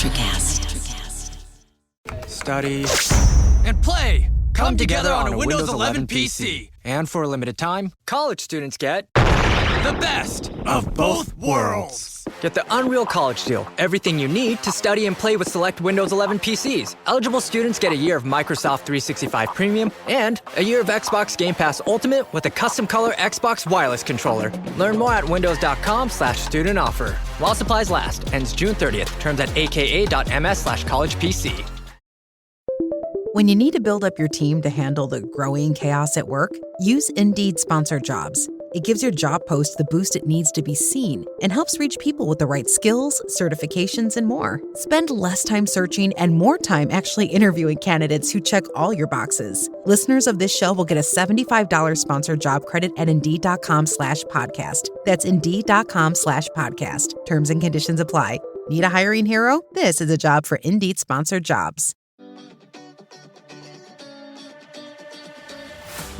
Electricast. Study and play come together on a Windows 11 PC. And for a limited time, college students get the best of both worlds. Get the Unreal College Deal. Everything you need to study and play with select Windows 11 PCs. Eligible students get a year of Microsoft 365 Premium and a year of Xbox Game Pass Ultimate with a custom color Xbox wireless controller. Learn more at windows.com/student offer. While supplies last. Ends June 30th. Terms at aka.ms/collegepc. When you need to build up your team to handle the growing chaos at work, use Indeed Sponsored Jobs. It gives your job post the boost it needs to be seen and helps reach people with the right skills, certifications, and more. Spend less time searching and more time actually interviewing candidates who check all your boxes. Listeners of this show will get a $75 sponsored job credit at Indeed.com/podcast. That's Indeed.com/podcast. Terms and conditions apply. Need a hiring hero? This is a job for Indeed Sponsored Jobs.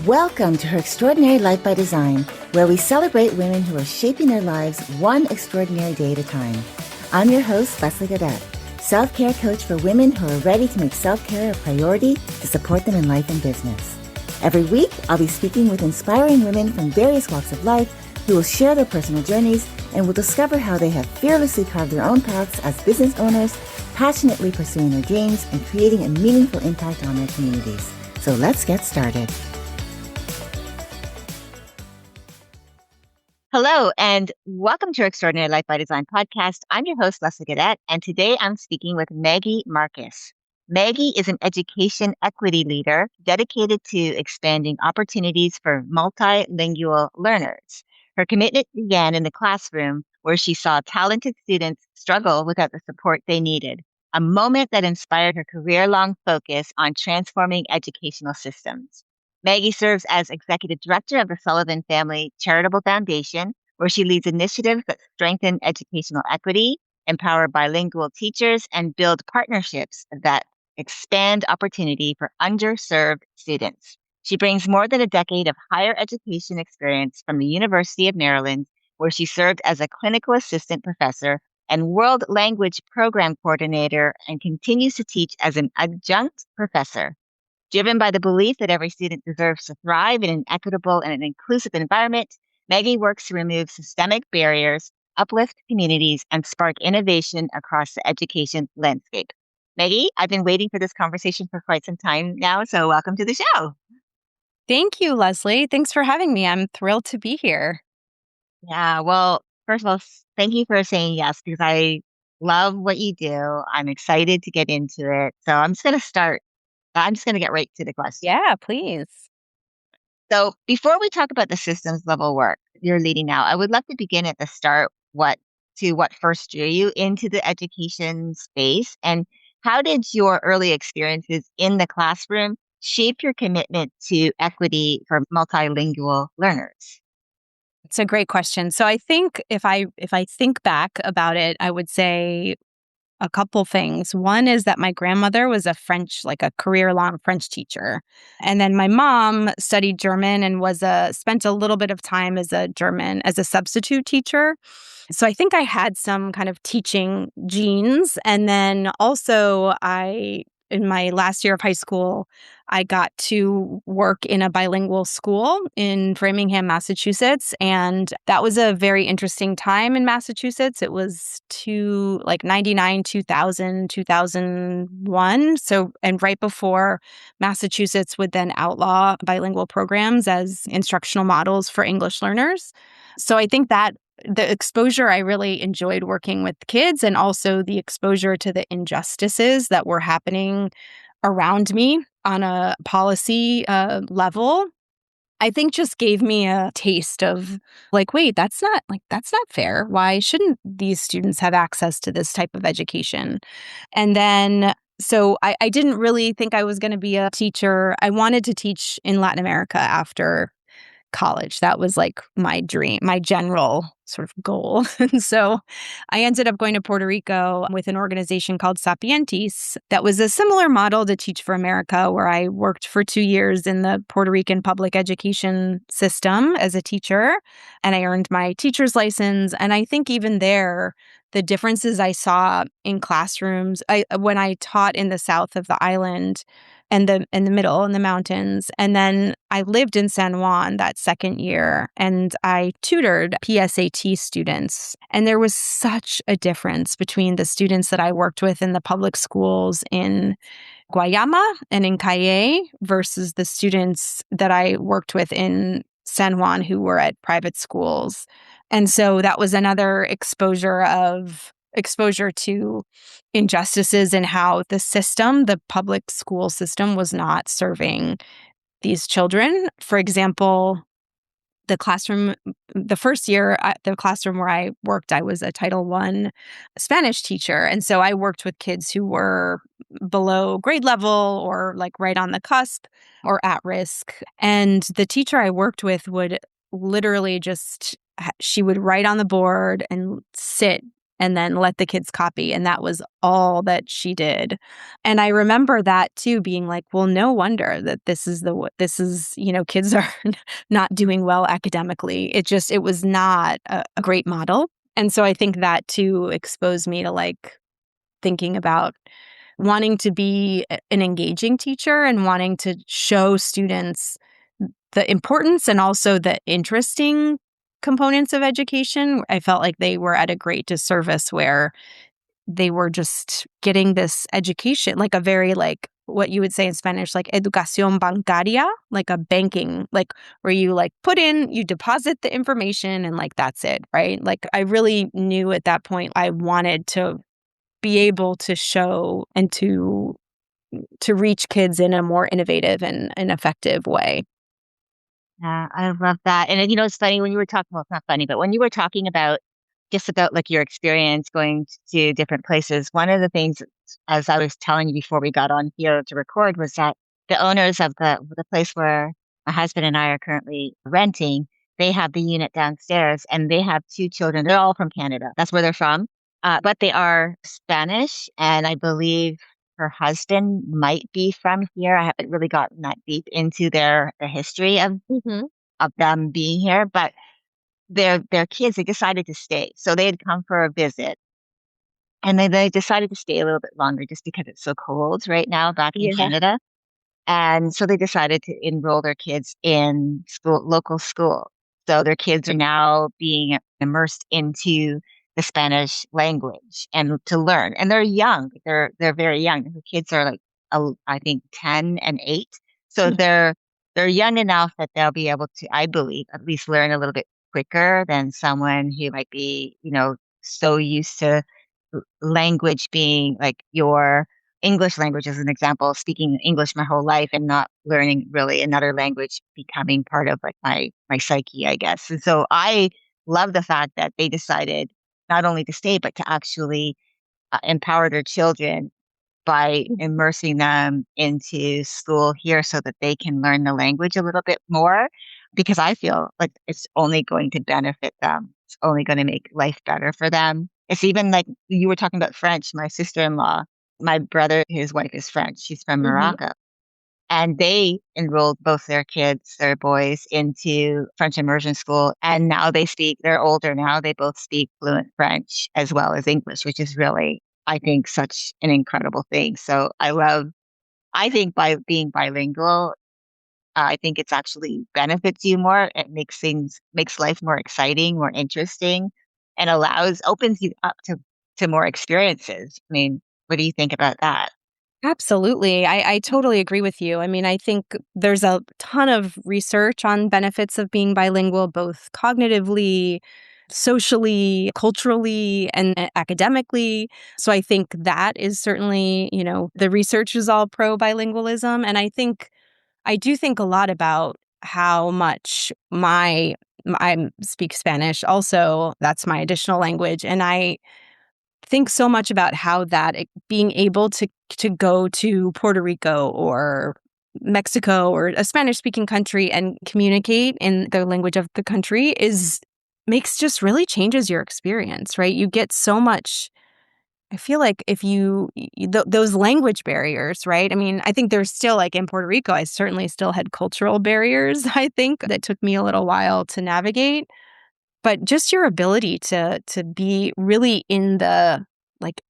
Welcome to Her Extraordinary Life by Design, where we celebrate women who are shaping their lives one extraordinary day at a time. I'm your host, Leslie Gaudet, self-care coach for women who are ready to make self-care a priority to support them in life and business. Every week, I'll be speaking with inspiring women from various walks of life who will share their personal journeys and will discover how they have fearlessly carved their own paths as business owners, passionately pursuing their dreams and creating a meaningful impact on their communities. So let's get started. Hello, and welcome to our Extraordinary Life by Design podcast. I'm your host, Leslie Gaudet, and today I'm speaking with Maggie Marcus. Maggie is an education equity leader dedicated to expanding opportunities for multilingual learners. Her commitment began in the classroom, where she saw talented students struggle without the support they needed, a moment that inspired her career-long focus on transforming educational systems. Maggie serves as executive director of the Sullivan Family Charitable Foundation, where she leads initiatives that strengthen educational equity, empower bilingual teachers, and build partnerships that expand opportunity for underserved students. She brings more than a decade of higher education experience from the University of Maryland, where she served as a clinical assistant professor and world language program coordinator and continues to teach as an adjunct professor. Driven by the belief that every student deserves to thrive in an equitable and an inclusive environment, Maggie works to remove systemic barriers, uplift communities, and spark innovation across the education landscape. Maggie, I've been waiting for this conversation for quite some time now, so welcome to the show. Thank you, Leslie. Thanks for having me. I'm thrilled to be here. Yeah, well, first of all, thank you for saying yes, because I love what you do. I'm excited to get into it. So I'm just going to get right to the question. Yeah, please. So before we talk about the systems level work you're leading now, I would love to begin at the start. What first drew you into the education space, and how did your early experiences in the classroom shape your commitment to equity for multilingual learners? It's a great question. So I think if I think back about it, I would say a couple things. One is that my grandmother was a career-long French teacher. And then my mom studied German and spent a little bit of time as a substitute teacher. So I think I had some kind of teaching genes. And then also in my last year of high school, I got to work in a bilingual school in Framingham, Massachusetts. And that was a very interesting time in Massachusetts. It was 99, 2000, 2001. So, and right before Massachusetts would then outlaw bilingual programs as instructional models for English learners. So I think that the exposure, I really enjoyed working with kids, and also the exposure to the injustices that were happening around me on a policy level, I think just gave me a taste of wait, that's not fair. Why shouldn't these students have access to this type of education? And then, so I didn't really think I was going to be a teacher. I wanted to teach in Latin America after college. That was like my dream, my general sort of goal. And so I ended up going to Puerto Rico with an organization called Sapientis that was a similar model to Teach for America, where I worked for 2 years in the Puerto Rican public education system as a teacher, and I earned my teacher's license. And I think even there, the differences I saw in classrooms, when I taught in the south of the island, and in the middle in the mountains. And then I lived in San Juan that second year, and I tutored PSAT students. And there was such a difference between the students that I worked with in the public schools in Guayama and in Cayey versus the students that I worked with in San Juan who were at private schools. And so that was another exposure to injustices in how the public school system was not serving these children. For example, the first year, the classroom where I worked, I was a Title I Spanish teacher. And so I worked with kids who were below grade level or like right on the cusp or at risk. And the teacher I worked with would literally she would write on the board and sit and then let the kids copy. And that was all that she did. And I remember that too, being like, well, no wonder that kids are not doing well academically. It was not a great model. And so I think that too exposed me to like thinking about wanting to be an engaging teacher and wanting to show students the importance and also the interesting components of education. I felt like they were at a great disservice where they were just getting this education, like a very like what you would say in Spanish, like educación bancaria, like a banking, like where you like you deposit the information and like that's it, right? Like I really knew at that point I wanted to be able to show and to reach kids in a more innovative and effective way. Yeah, I love that. And it's funny when you were talking, well, it's not funny, but when you were talking about just about like your experience going to different places, one of the things, as I was telling you before we got on here to record, was that the owners of the place where my husband and I are currently renting, they have the unit downstairs and they have 2 children. They're all from Canada. That's where they're from. But they are Spanish, and I believe her husband might be from here. I haven't really gotten that deep into the history of them being here, but their kids, they decided to stay. So they had come for a visit, and then they decided to stay a little bit longer just because it's so cold right now back in Canada. And so they decided to enroll their kids in local school. So their kids are now being immersed into the Spanish language and to learn. And they're young. They're very young. The kids are like, I think 10 and 8. So they're young enough that they'll be able to, I believe, at least learn a little bit quicker than someone who might be, so used to language being like your English language, as an example, speaking English my whole life and not learning really another language becoming part of like my psyche, I guess. And so I love the fact that they decided not only to stay, but to actually empower their children by immersing them into school here so that they can learn the language a little bit more, because I feel like it's only going to benefit them. It's only going to make life better for them. It's even like you were talking about French. My sister-in-law, my brother, his wife is French. She's from Morocco. And they enrolled both their kids, their boys, into French immersion school. And now they're older now. They both speak fluent French as well as English, which is really, I think, such an incredible thing. So I think by being bilingual, I think it's actually benefits you more. It makes life more exciting, more interesting, and opens you up to more experiences. I mean, what do you think about that? Absolutely. I totally agree with you. I mean, I think there's a ton of research on benefits of being bilingual, both cognitively, socially, culturally, and academically. So I think that is certainly, the research is all pro bilingualism. And I do think a lot about how much I speak Spanish also. That's my additional language. And I think so much about how being able to go to Puerto Rico or Mexico or a Spanish speaking country and communicate in the language of the country just really changes your experience, right? You get so much. I feel like if those language barriers, right? I mean, I think there's still, like in Puerto Rico, I certainly still had cultural barriers, I think, that took me a little while to navigate. But just your ability to be really like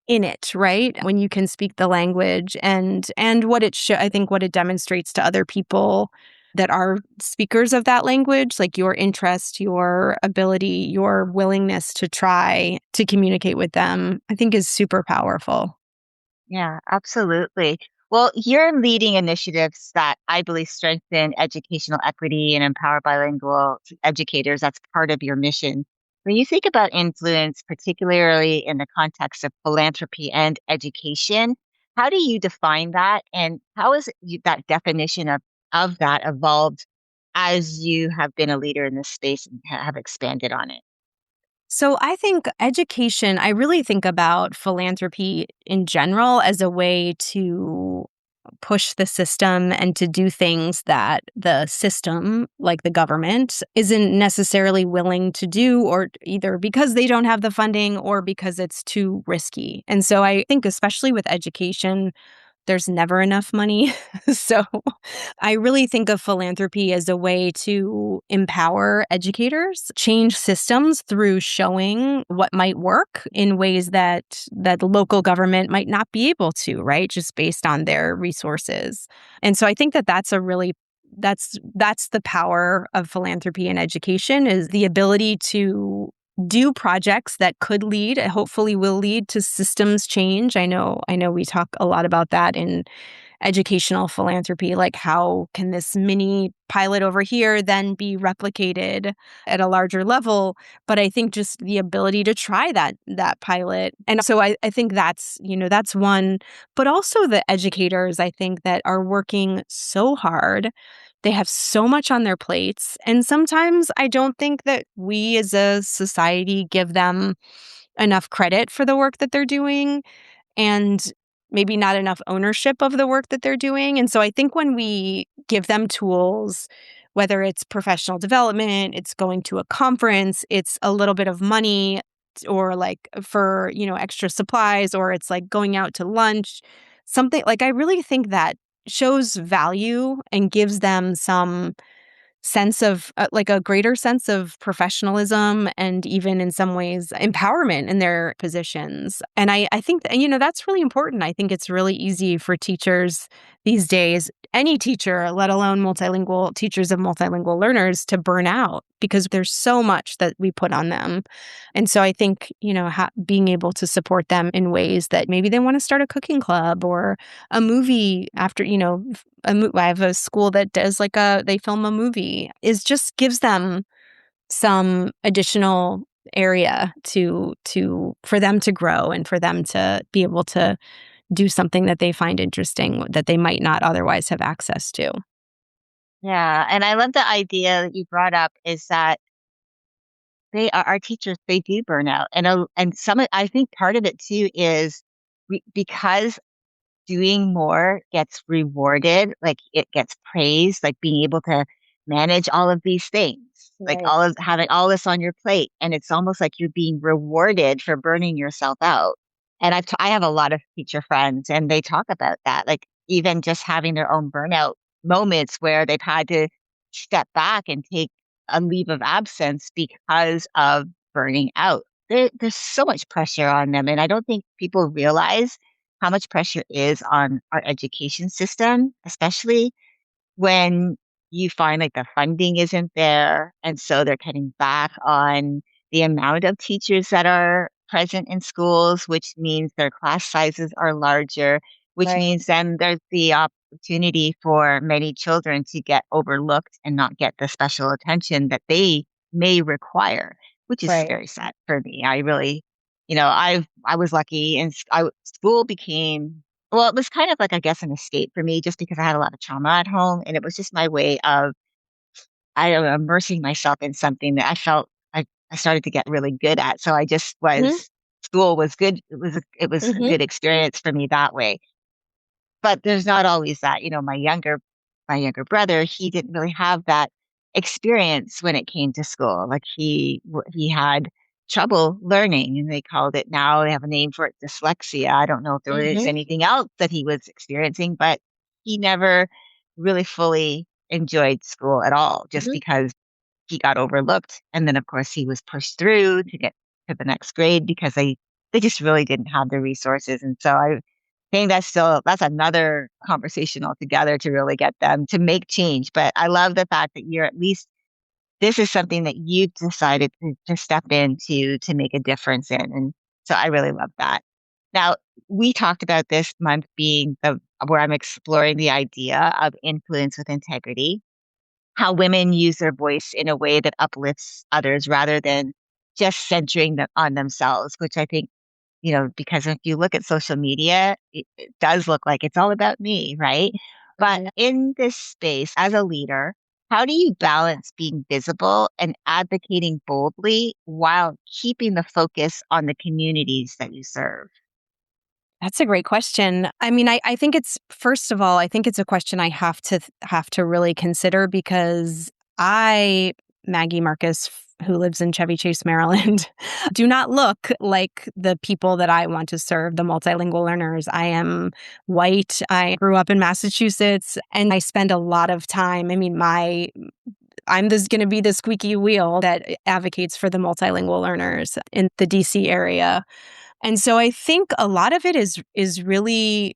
in it, right? When you can speak the language and what I think what it demonstrates to other people that are speakers of that language, like your interest, your ability, your willingness to try to communicate with them, I think is super powerful. Yeah, absolutely. Well, you're leading initiatives that I believe strengthen educational equity and empower bilingual educators. That's part of your mission. When you think about influence, particularly in the context of philanthropy and education, how do you define that? And how has that definition of that evolved as you have been a leader in this space and have expanded on it? So I think education, I really think about philanthropy in general as a way to push the system and to do things that the system, like the government, isn't necessarily willing to do, or either because they don't have the funding or because it's too risky. And so I think, especially with education, there's never enough money. So I really think of philanthropy as a way to empower educators, change systems through showing what might work in ways that the local government might not be able to, right? Just based on their resources. And so I think that's the power of philanthropy and education, is the ability to do projects that could lead, hopefully will lead to systems change. I know we talk a lot about that in educational philanthropy, like how can this mini pilot over here then be replicated at a larger level? But I think just the ability to try that pilot. And so I think that's one, but also the educators, I think, that are working so hard. They have so much on their plates. And sometimes I don't think that we as a society give them enough credit for the work that they're doing, and maybe not enough ownership of the work that they're doing. And so I think when we give them tools, whether it's professional development, it's going to a conference, it's a little bit of money, or like for, extra supplies, or it's like going out to lunch, something like, I really think that shows value and gives them some sense of like a greater sense of professionalism, and even in some ways empowerment in their positions. And I think that, that's really important. I think it's really easy for teachers these days, any teacher, let alone multilingual teachers of multilingual learners, to burn out because there's so much that we put on them. And so I think, being able to support them in ways that maybe they want to start a cooking club or a movie after, I have a school that does they film a movie, is just gives them some additional area for them to grow and for them to be able to do something that they find interesting that they might not otherwise have access to. Yeah. And I love the idea that you brought up is that our teachers, they do burn out. And I think part of it too is because doing more gets rewarded, like it gets praised, like being able to manage all of these things, like Right. all of having all this on your plate. And it's almost like you're being rewarded for burning yourself out. And I have a lot of teacher friends and they talk about that, like even just having their own burnout moments where they've had to step back and take a leave of absence because of burning out. There's so much pressure on them. And I don't think people realize how much pressure is on our education system, especially when you find like the funding isn't there. And so they're cutting back on the amount of teachers that are present in schools, which means their class sizes are larger, which Right. means then there's the opportunity for many children to get overlooked and not get the special attention that they may require, which is Right. very sad for me. I really, I was lucky and school became, well, it was kind of like, I guess, an escape for me just because I had a lot of trauma at home. And it was just my way of immersing myself in something that I felt I started to get really good at. So I just Mhm. school was good. It was a good experience for me that way. But there's not always that. My younger brother, he didn't really have that experience when it came to school. Like he had trouble learning, and they called it, now they have a name for it, dyslexia. I don't know if there was Hmm. anything else that he was experiencing, but he never really fully enjoyed school at all, just Hmm. because he got overlooked. And then, of course, he was pushed through to get to the next grade because they just really didn't have the resources. And so I think that's another conversation altogether to really get them to make change. But I love the fact that you're at least this is something that you've decided to step into to make a difference in. And so I really love that. Now, we talked about this month being where I'm exploring the idea of influence with integrity, how women use their voice in a way that uplifts others rather than just centering them on themselves, which I think, because if you look at social media, it does look like it's all about me, right? But Hmm. in this space as a leader, how do you balance being visible and advocating boldly while keeping the focus on the communities that you serve? That's a great question. I mean, I think it's first of all, I think it's a question I have to really consider because I, Maggie Marcus, who lives in Chevy Chase, Maryland, do not look like the people that I want to serve, the multilingual learners. I am white. I grew up in Massachusetts, and I spend a lot of time. I mean, I'm this going to be the squeaky wheel that advocates for the multilingual learners in the DC area. And so I think a lot of it is really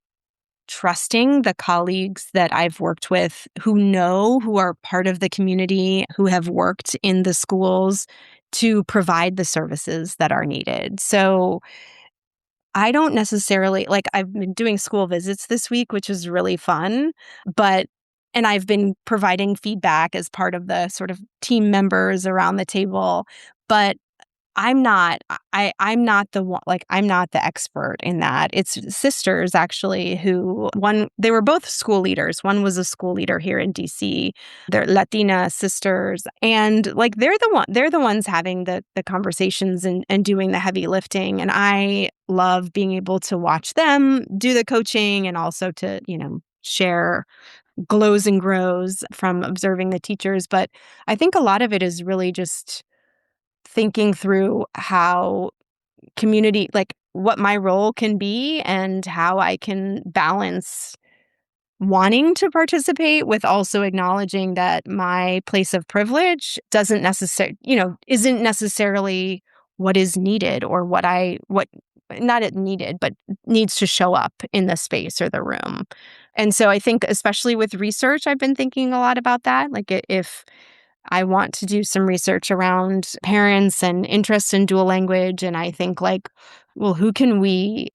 trusting the colleagues that I've worked with who are part of the community, who have worked in the schools to provide the services that are needed. So I don't necessarily like I've been doing school visits this week, which is really fun, but and I've been providing feedback as part of the sort of team members around the table, but I'm not the one, like, I'm not the expert in that. It's sisters actually they were both school leaders. One was a school leader here in DC. They're Latina sisters. And like they're the ones having the conversations and doing the heavy lifting. And I love being able to watch them do the coaching and also to, share glows and grows from observing the teachers. But I think a lot of it is really just thinking through how community, like what my role can be and how I can balance wanting to participate with also acknowledging that my place of privilege isn't necessarily what is needed or what not it needed, but needs to show up in the space or the room. And so I think especially with research, I've been thinking a lot about that. Like if I want to do some research around parents and interest in dual language. And I think like, well, who can we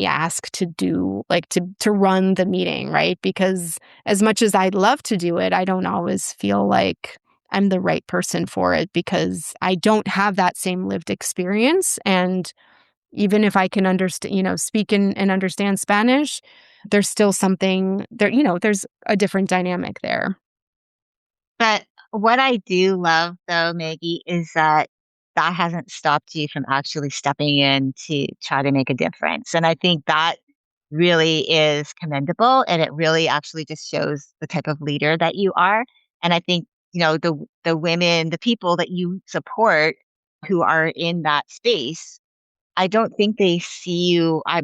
ask to do like to run the meeting, right? Because as much as I'd love to do it, I don't always feel like I'm the right person for it because I don't have that same lived experience. And even if I can understand, speak and understand Spanish, there's still something there, there's a different dynamic there. But what I do love, though, Maggie, is that hasn't stopped you from actually stepping in to try to make a difference. And I think that really is commendable. And it really actually just shows the type of leader that you are. And I think, the women, the people that you support who are in that space, I don't think they see you. I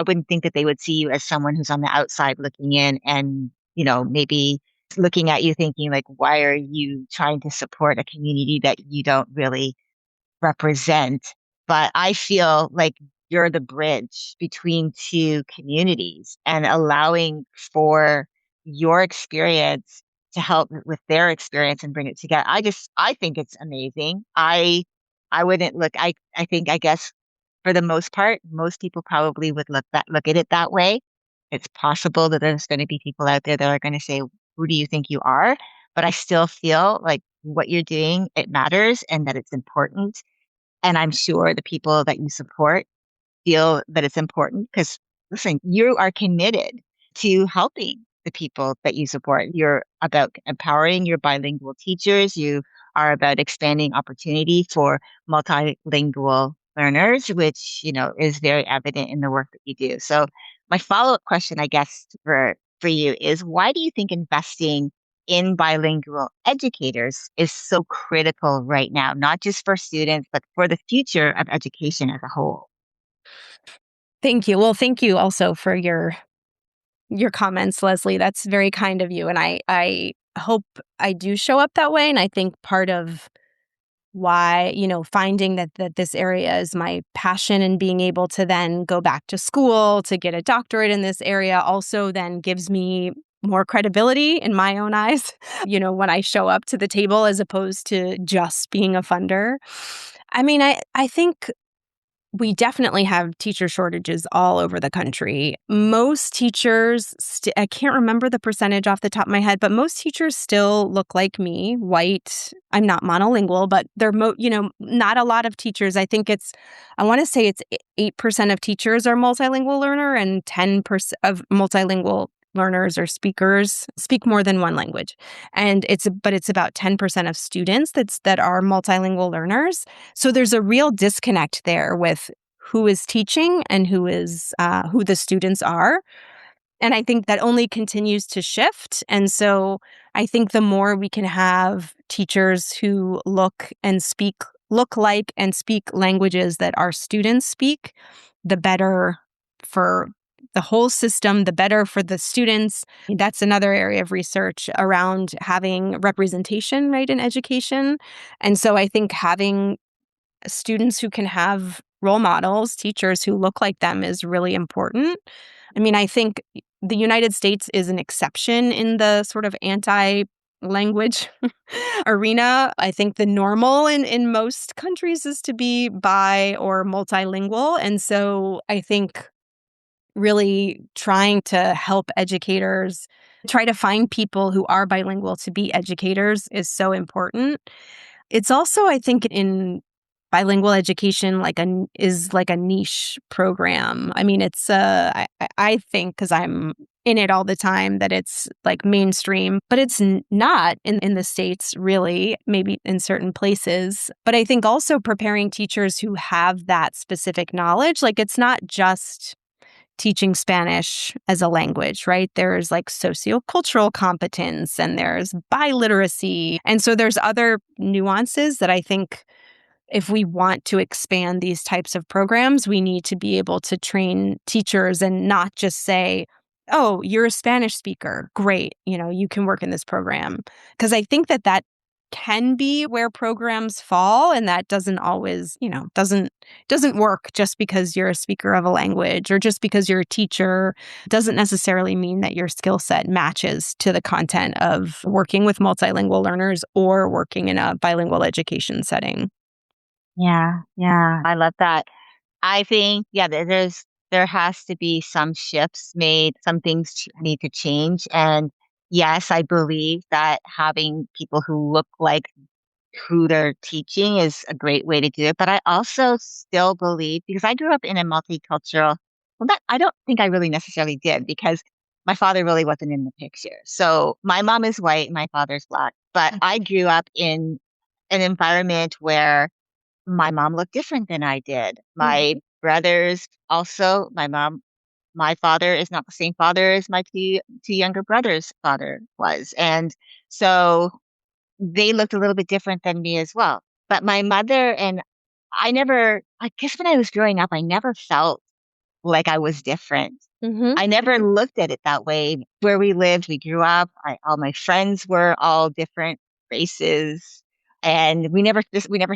wouldn't think that they would see you as someone who's on the outside looking in and, maybe looking at you thinking like, why are you trying to support a community that you don't really represent? But I feel like you're the bridge between two communities and allowing for your experience to help with their experience and bring it together. I think it's amazing. I wouldn't I think, I guess, for the most part, most people probably would look at it that way. It's possible that there's going to be people out there that are going to say, "Who do you think you are?" But I still feel like what you're doing, it matters and that it's important. And I'm sure the people that you support feel that it's important because, listen, you are committed to helping the people that you support. You're about empowering your bilingual teachers. You are about expanding opportunity for multilingual learners, which, is very evident in the work that you do. So my follow-up question, I guess, for you is why do you think investing in bilingual educators is so critical right now, not just for students, but for the future of education as a whole? Thank you. Well, thank you also for your comments, Leslie. That's very kind of you. And I hope I do show up that way. And I think part of why, finding that this area is my passion and being able to then go back to school to get a doctorate in this area also then gives me more credibility in my own eyes, when I show up to the table as opposed to just being a funder. I mean, I think we definitely have teacher shortages all over the country. Most teachers, I can't remember the percentage off the top of my head, but most teachers still look like me, white. I'm not monolingual, but they're, not a lot of teachers. I want to say it's 8% of teachers are multilingual learner and 10% of multilingual learners or speakers speak more than one language. And it's about 10% of students that are multilingual learners. So there's a real disconnect there with who is teaching and who the students are. And I think that only continues to shift. And so I think the more we can have teachers who look like and speak languages that our students speak, the better for the whole system, the better for the students. That's another area of research around having representation, right, in education. And so I think having students who can have role models, teachers who look like them is really important. I mean, I think the United States is an exception in the sort of anti-language arena. I think the normal in most countries is to be bi or multilingual. And so I think really trying to help educators try to find people who are bilingual to be educators is so important. It's also, I think, in bilingual education is like a niche program. I mean, it's I think, because I'm in it all the time, that it's like mainstream, but it's not in the States, really, maybe in certain places. But I think also preparing teachers who have that specific knowledge, like it's not just teaching Spanish as a language, right? There's like sociocultural competence and there's biliteracy. And so there's other nuances that I think if we want to expand these types of programs, we need to be able to train teachers and not just say, oh, you're a Spanish speaker. Great. You can work in this program. Because I think that can be where programs fall, and that doesn't always, doesn't work just because you're a speaker of a language or just because you're a teacher. Doesn't necessarily mean that your skill set matches to the content of working with multilingual learners or working in a bilingual education setting. Yeah, yeah, I love that. I think, yeah, there has to be some shifts made, some things need to change. And yes, I believe that having people who look like who they're teaching is a great way to do it. But I also still believe, because I grew up in a multicultural, well, that I don't think I really necessarily did, because my father really wasn't in the picture. So my mom is white, my father's Black, but I grew up in an environment where my mom looked different than I did. My brothers also, my father is not the same father as my two younger brothers' father was. And so they looked a little bit different than me as well. But my mother and I guess when I was growing up, I never felt like I was different. Mm-hmm. I never looked at it that way. Where we lived, we grew up, all my friends were all different races. And we never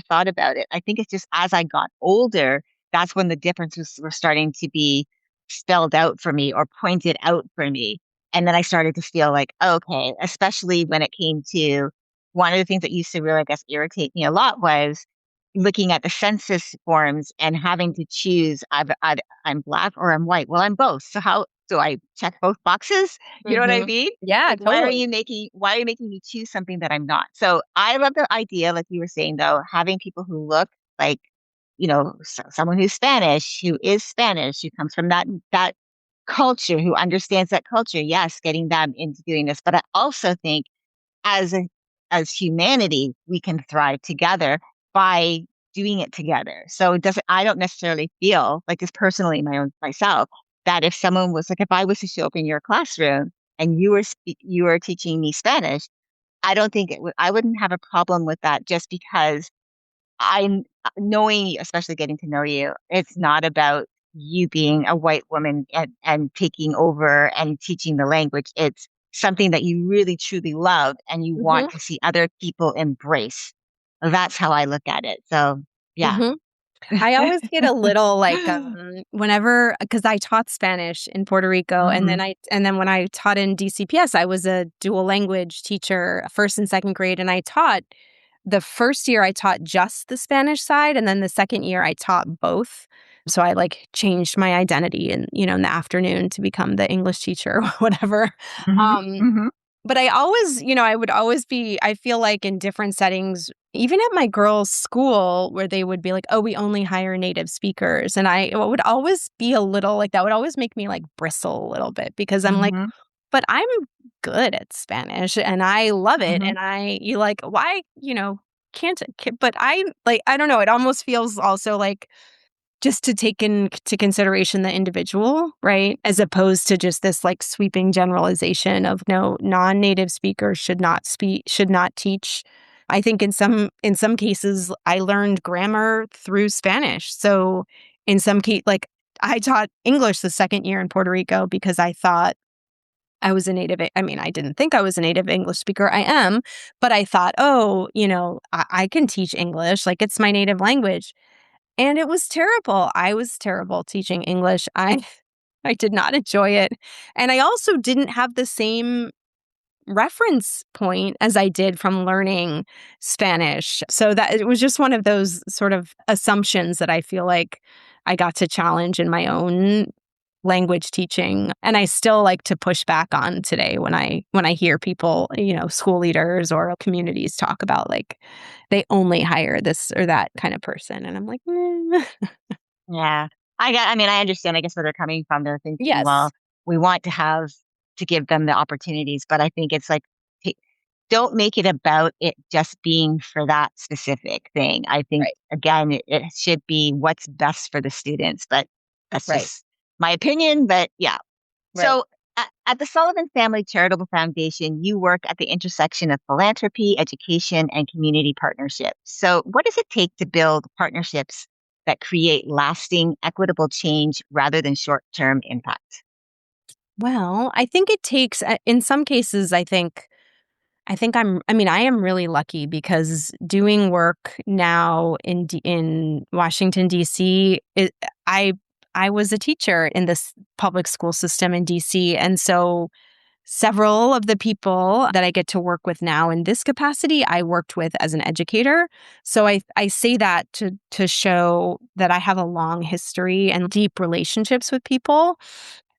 thought about it. I think it's just as I got older, that's when the differences were starting to be spelled out for me or pointed out for me. And then I started to feel like, okay, especially when it came to one of the things that used to really, I guess, irritate me a lot was looking at the census forms and having to choose I'm Black or I'm white. Well, I'm both. So how do I check both boxes? You know what I mean? Yeah, Like, totally. why are you making me choose something that I'm not? So I love the idea, like you were saying, though, having people who look like, someone who's Spanish, who is Spanish, who comes from that culture, who understands that culture. Yes, getting them into doing this. But I also think as as humanity, we can thrive together by doing it together. So I don't necessarily feel like this personally myself. that if someone was like, if I was to show up in your classroom and you were teaching me Spanish, I don't think I wouldn't have a problem with that just because I'm knowing, especially getting to know you, it's not about you being a white woman and taking over and teaching the language. It's something that you really truly love and you Hmm. want to see other people embrace. That's how I look at it. So, yeah. Hmm. I always get a little like whenever because I taught Spanish in Puerto Rico Hmm. and then when I taught in DCPS, I was a dual language teacher, first and second grade, and I taught the first year I taught just the Spanish side, and then the second year I taught both. So I like changed my identity and in the afternoon to become the English teacher or whatever. Hmm. Um, Hmm. but I always, I would always be, I feel like in different settings, even at my girls' school, where they would be like, oh, we only hire native speakers. And I it would always be a little like that would always make me like bristle a little bit because I'm like, Hmm. but I'm good at Spanish and I love it. Hmm. And you like, why, but I like, I don't know. It almost feels also like, just to take into consideration the individual, right? As opposed to just this like sweeping generalization of no, non-native speakers should not teach. I think in some cases I learned grammar through Spanish. So in some case like I taught English the second year in Puerto Rico because I thought I was a native. I mean, I didn't think I was a native English speaker. I am, but I thought, oh, I can teach English. Like it's my native language. And it was terrible. I was terrible teaching English. I did not enjoy it. And I also didn't have the same reference point as I did from learning Spanish. So that it was just one of those sort of assumptions that I feel like I got to challenge in my own language teaching, and I still like to push back on today when I hear people, school leaders or communities talk about like they only hire this or that kind of person, and I'm like, Yeah. I mean, I understand, I guess, where they're coming from. They're thinking, well, yes, we want to give them the opportunities, but I think it's like, ta- don't make it about it just being for that specific thing. I think, right, again, it should be what's best for the students, but that's right, just my opinion. But yeah. right. So at the Sullivan Family Charitable Foundation, you work at the intersection of philanthropy, education, and community partnerships. So, what does it take to build partnerships that create lasting, equitable change rather than short term impact? Well, I think it takes in some cases. I mean, I am really lucky because doing work now in Washington D.C. I I was a teacher in this public school system in D.C. and so several of the people that I get to work with now in this capacity, I worked with as an educator. So I say that to show that I have a long history and deep relationships with people.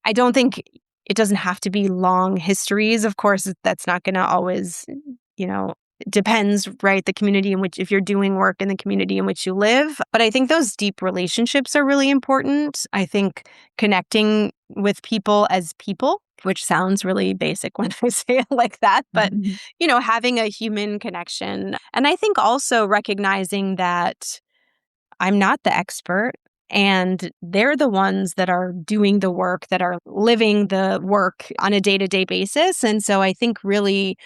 I don't think it doesn't have to be long histories. Of course, that's not going to always, you know, it depends, right? The community in which, if you're doing work in the community in which you live. But I think those deep relationships are really important. I think connecting with people as people, which sounds really basic when I say it like that, but, having a human connection. And I think also recognizing that I'm not the expert. And they're the ones that are doing the work, that are living the work on a day to day basis. And so I really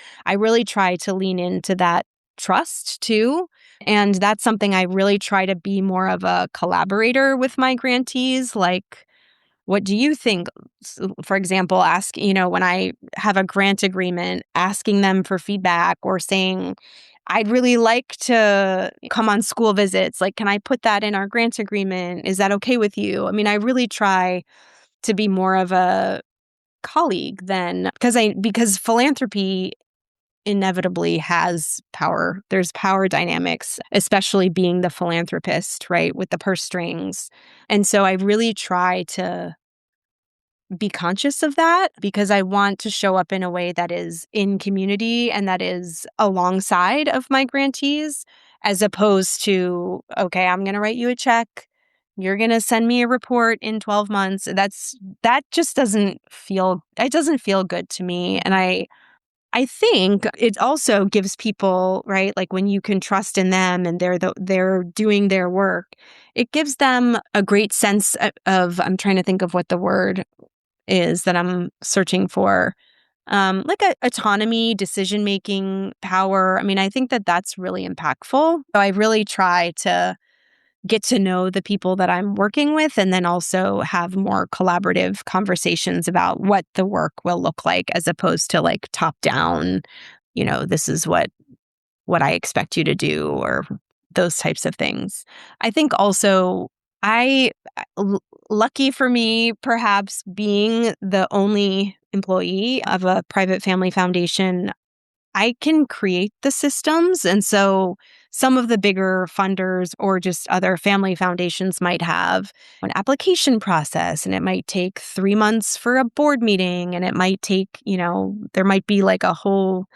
try to lean into that trust too. And that's something I really try to be more of a collaborator with my grantees. Like, what do you think? For example, when I have a grant agreement, asking them for feedback or saying, I'd really like to come on school visits. Like, can I put that in our grant agreement? Is that okay with you? I mean, I really try to be more of a colleague than because philanthropy inevitably has power. There's power dynamics, especially being the philanthropist, right, with the purse strings. And so I really try to be conscious of that because I want to show up in a way that is in community and that is alongside of my grantees, as opposed to, okay, I'm going to write you a check. You're going to send me a report in 12 months. That just doesn't feel good to me. And I I think it also gives people, right, like when you can trust in them and they're doing their work, it gives them a great sense of I'm trying to think of what the word is that I'm searching for. Like autonomy, decision making, power. I mean, I think that that's really impactful. So I really try to get to know the people that I'm working with and then also have more collaborative conversations about what the work will look like as opposed to like top down, this is what I expect you to do or those types of things. I think also I lucky for me perhaps being the only employee of a private family foundation, I can create the systems. And so some of the bigger funders or just other family foundations might have an application process, and it might take 3 months for a board meeting. And it might take, there might be like a whole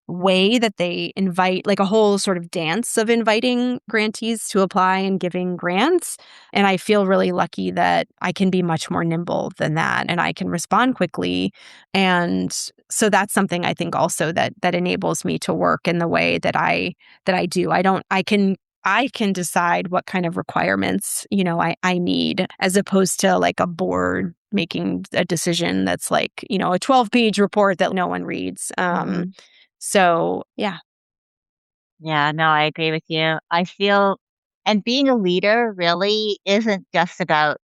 way that they invite, like a whole sort of dance of inviting grantees to apply and giving grants. And I feel really lucky that I can be much more nimble than that and I can respond quickly. And so that's something I think also that enables me to work in the way that I do. I can decide what kind of requirements, I need, as opposed to like a board making a decision that's like, a 12-page report that no one reads. So, yeah. Yeah, no, I agree with you. I feel, and being a leader really isn't just about,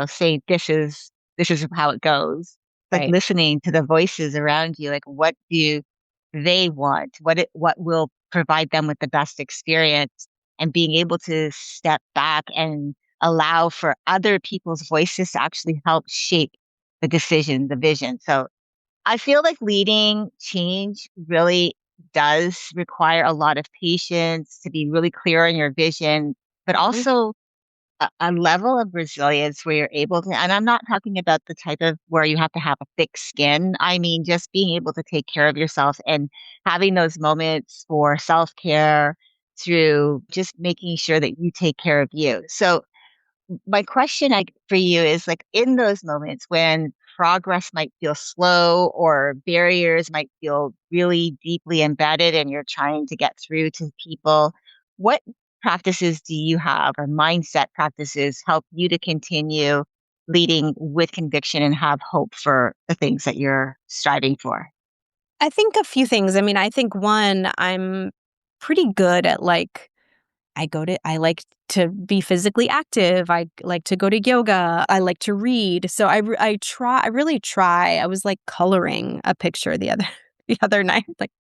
saying this is how it goes. Like Right. listening to the voices around you, like what do they want? What will provide them with the best experience, and being able to step back and allow for other people's voices to actually help shape the decision, the vision. So I feel like leading change really does require a lot of patience to be really clear on your vision, but Mhm. also a level of resilience where you're able to, and I'm not talking about the type of where you have to have a thick skin. I mean, just being able to take care of yourself and having those moments for self care through just making sure that you take care of you. So, my question for you is like in those moments when progress might feel slow or barriers might feel really deeply embedded and you're trying to get through to people, what practices do you have or mindset practices help you to continue leading with conviction and have hope for the things that you're striving for? I think a few things. I mean, I think one, I'm pretty good at like, I like to be physically active. I like to go to yoga. I like to read. So I really try. I was like coloring a picture the other, the other night, like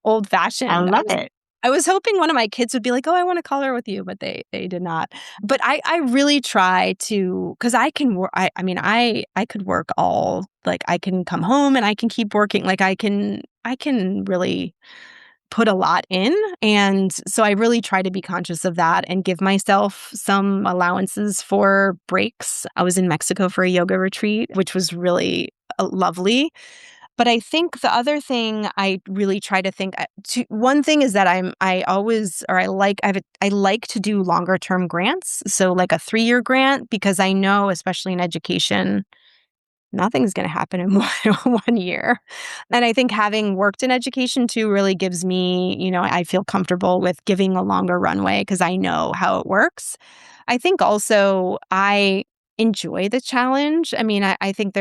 old I fashioned. love it. I was hoping one of my kids would be like, "Oh, I want to color with you," but they did not. But I really try to, because I can work. I mean, I could work all, like I can come home and I can keep working. Like I can really put a lot in, and so I really try to be conscious of that and give myself some allowances for breaks. I was in Mexico for a yoga retreat, which was really lovely. But I think the other thing I really try to think one thing is that I always or I like I like to do longer term grants. So like a 3-year grant, because I know, especially in education, nothing's going to happen in one year. And I think having worked in education too really gives me, I feel comfortable with giving a longer runway because I know how it works. I think also I enjoy the challenge. I mean, I think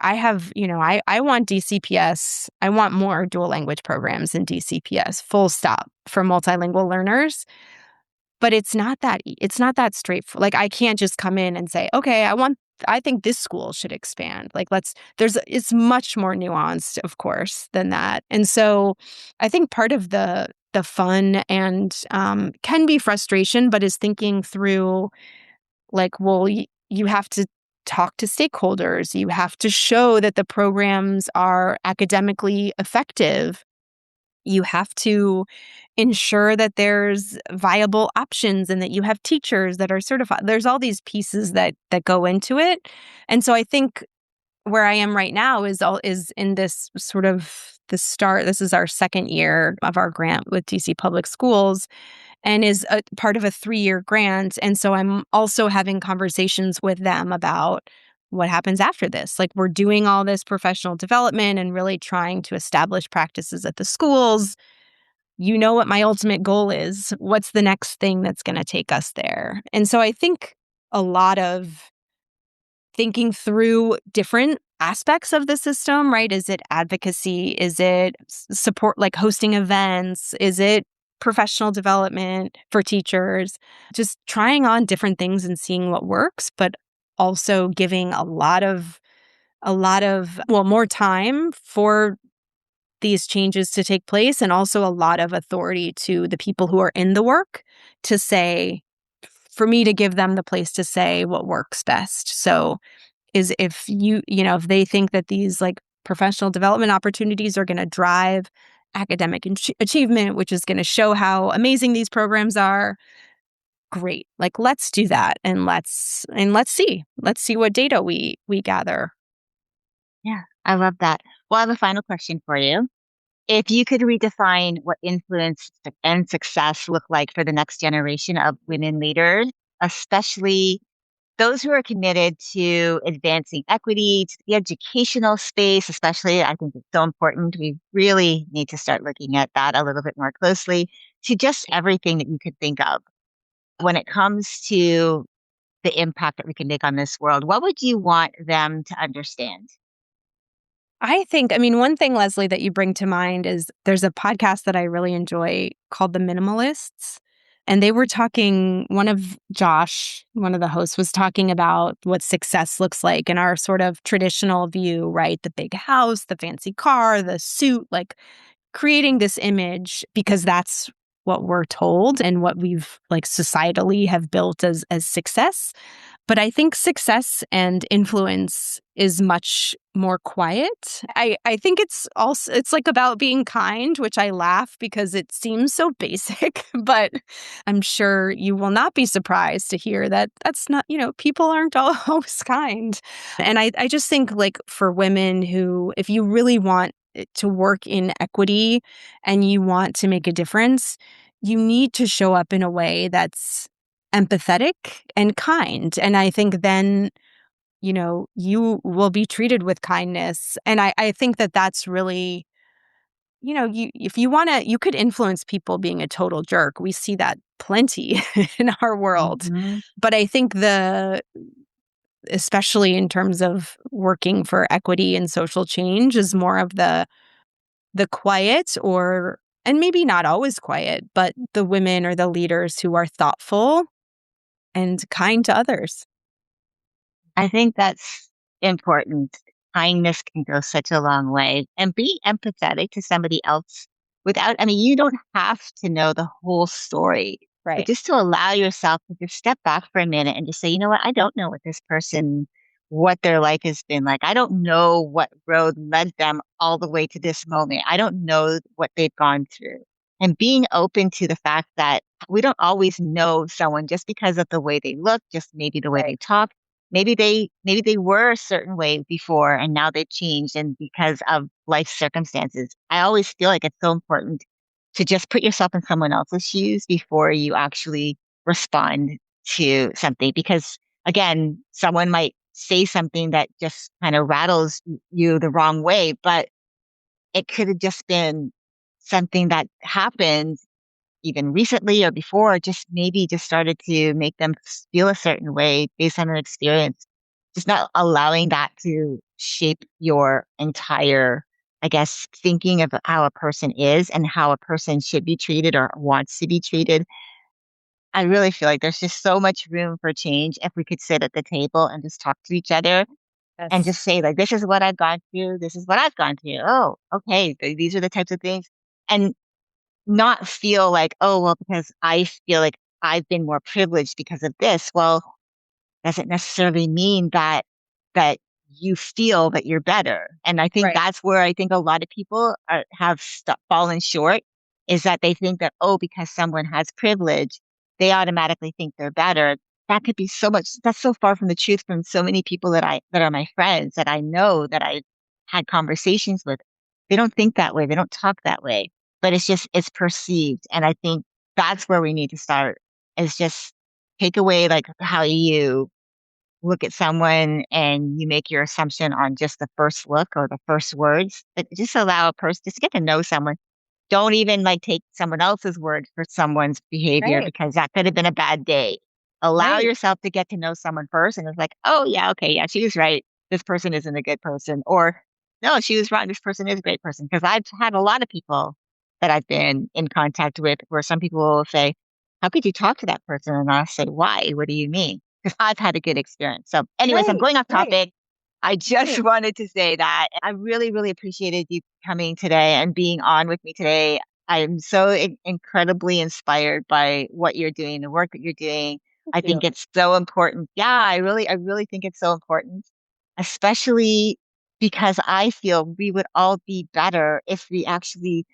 I have, I want DCPS. I want more dual language programs in DCPS, full stop, for multilingual learners. But it's not that straightforward. Like I can't just come in and say, okay, I think this school should expand. Like it's much more nuanced, of course, than that. And so I think part of the fun and can be frustration, but is thinking through like, well, you have to talk to stakeholders. You have to show that the programs are academically effective. You have to ensure that there's viable options and that you have teachers that are certified. There's all these pieces that go into it. And so I think where I am right now is in this sort of the start. This is our second year of our grant with DC Public Schools and is a part of a 3-year grant. And so I'm also having conversations with them about what happens after this? Like, we're doing all this professional development and really trying to establish practices at the schools. You know what my ultimate goal is. What's the next thing that's going to take us there? And so I think a lot of thinking through different aspects of the system, right? Is it advocacy? Is it support, like hosting events? Is it professional development for teachers? Just trying on different things and seeing what works, but also giving a lot of more time for these changes to take place, and also a lot of authority to the people who are in the work to say, for me to give them the place to say what works best. So is if if they think that these like professional development opportunities are going to drive academic achievement, which is going to show how amazing these programs are, great. Like, let's do that, and let's see what data we gather. Yeah, I love that. Well, I have a final question for you. If you could redefine what influence and success look like for the next generation of women leaders, especially those who are committed to advancing equity, to the educational space, especially, I think it's so important. We really need to start looking at that a little bit more closely, to just everything that you could think of when it comes to the impact that we can make on this world. What would you want them to understand? I mean, one thing, Leslie, that you bring to mind is there's a podcast that I really enjoy called The Minimalists. And they were talking, one of the hosts was talking about what success looks like in our sort of traditional view, right? The big house, the fancy car, the suit, like creating this image because that's what we're told and what we've like societally have built as success. But I think success and influence is much more quiet. I think it's like about being kind, which I laugh because it seems so basic, but I'm sure you will not be surprised to hear that that's not, people aren't always kind. And I just think like for women who, if you really want to work in equity and you want to make a difference, you need to show up in a way that's empathetic and kind. And I think then, you will be treated with kindness. And I think that that's really, if you want to, you could influence people being a total jerk. We see that plenty in our world. Mhm. But I think especially in terms of working for equity and social change, is more of the quiet, and maybe not always quiet, but the women or the leaders who are thoughtful and kind to others. I think that's important. Kindness can go such a long way, and be empathetic to somebody else I mean, you don't have to know the whole story, but Right. just to allow yourself to just step back for a minute and just say, you know what, I don't know what their life has been like. I don't know what road led them all the way to this moment. I don't know what they've gone through. And being open to the fact that we don't always know someone just because of the way they look, just maybe the way they talk. Maybe they were a certain way before and now they've changed and because of life circumstances. I always feel like it's so important to just put yourself in someone else's shoes before you actually respond to something. Because again, someone might say something that just kind of rattles you the wrong way, but it could have just been something that happened even recently or before, just maybe just started to make them feel a certain way based on an experience. Just not allowing that to shape your entire, I guess, thinking of how a person is and how a person should be treated or wants to be treated. I really feel like there's just so much room for change if we could sit at the table and just talk to each other and Yes. just say, like, this is what I've gone through. This is what I've gone through. Oh, okay. These are the types of things. And not feel like, oh, well, because I feel like I've been more privileged because of this. Well, doesn't necessarily mean that you feel that you're better. And I think Right. that's where I think a lot of people have fallen short, is that they think that, oh, because someone has privilege, they automatically think they're better. That could be so much. That's so far from the truth from so many people that are my friends that I know that I had conversations with. They don't think that way. They don't talk that way, but it's perceived. And I think that's where we need to start, is just take away like how you look at someone and you make your assumption on just the first look or the first words, but just allow a person just to get to know someone. Don't even like take someone else's word for someone's behavior Right. because that could have been a bad day. Allow Right. yourself to get to know someone first and it's like, oh yeah, okay, yeah, she was right. This person isn't a good person. Or no, she was wrong. This person is a great person. Because I've had a lot of people that I've been in contact with where some people will say, how could you talk to that person? And I'll say, why? What do you mean? Because I've had a good experience. So, anyways, I'm Right. going off Right. topic. I just Right. wanted to say that I really, really appreciated you coming today and being on with me today. I'm so incredibly inspired by what you're doing, the work that you're doing. Thank I you. think it's so important. Yeah, I really think it's so important, especially because I feel we would all be better if we actually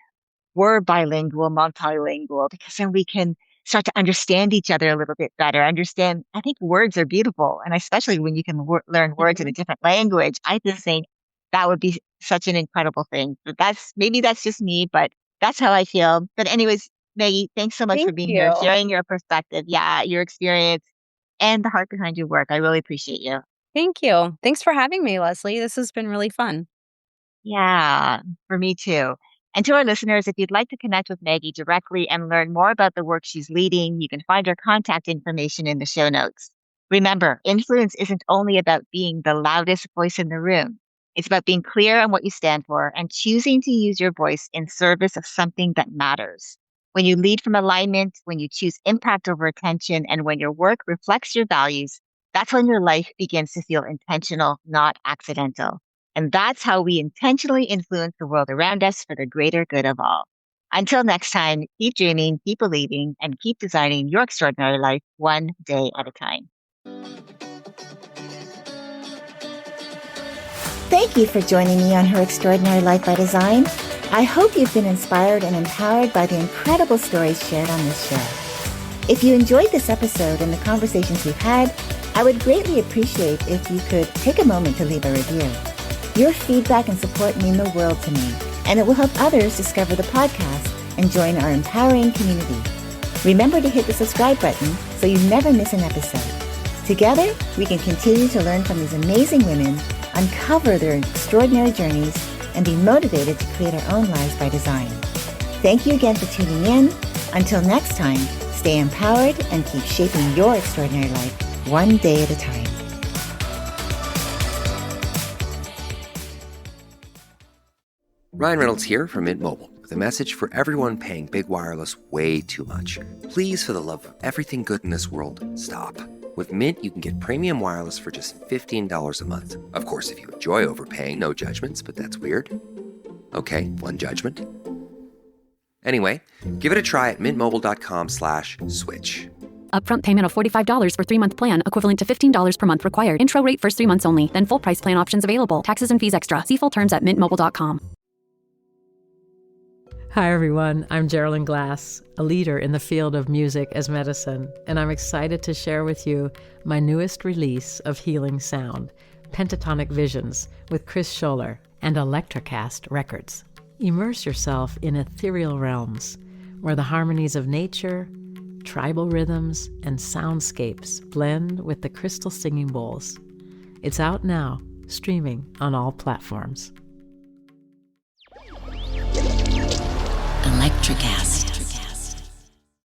were bilingual, multilingual, because then we can start to understand each other a little bit better. Understand, I think words are beautiful. And especially when you can learn words in a Mhm. different language, I just think that would be such an incredible thing. But maybe that's just me, but that's how I feel. But, anyways, Maggie, thanks so much for Thank being here, you. sharing your perspective. Yeah, your experience and the heart behind your work. I really appreciate you. Thank you. Thanks for having me, Leslie. This has been really fun. Yeah, for me too. And to our listeners, if you'd like to connect with Maggie directly and learn more about the work she's leading, you can find her contact information in the show notes. Remember, influence isn't only about being the loudest voice in the room. It's about being clear on what you stand for and choosing to use your voice in service of something that matters. When you lead from alignment, when you choose impact over attention, and when your work reflects your values, that's when your life begins to feel intentional, not accidental. And that's how we intentionally influence the world around us for the greater good of all. Until next time, keep dreaming, keep believing, and keep designing your extraordinary life one day at a time. Thank you for joining me on Her Extraordinary Life by Design. I hope you've been inspired and empowered by the incredible stories shared on this show. If you enjoyed this episode and the conversations we've had, I would greatly appreciate if you could take a moment to leave a review. Your feedback and support mean the world to me, and it will help others discover the podcast and join our empowering community. Remember to hit the subscribe button so you never miss an episode. Together, we can continue to learn from these amazing women, uncover their extraordinary journeys, and be motivated to create our own lives by design. Thank you again for tuning in. Until next time, stay empowered and keep shaping your extraordinary life one day at a time. Ryan Reynolds here from Mint Mobile with a message for everyone paying big wireless way too much. Please, for the love of everything good in this world, stop. With Mint, you can get premium wireless for just $15 a month. Of course, if you enjoy overpaying, no judgments, but that's weird. Okay, one judgment. Anyway, give it a try at mintmobile.com/switch. Upfront payment of $45 for 3-month plan, equivalent to $15 per month required. Intro rate first 3 months only, then full price plan options available. Taxes and fees extra. See full terms at mintmobile.com. Hi, everyone. I'm Geraldine Glass, a leader in the field of music as medicine, and I'm excited to share with you my newest release of healing sound, Pentatonic Visions, with Chris Scholler and Electrocast Records. Immerse yourself in ethereal realms where the harmonies of nature, tribal rhythms, and soundscapes blend with the crystal singing bowls. It's out now, streaming on all platforms. Electrocast.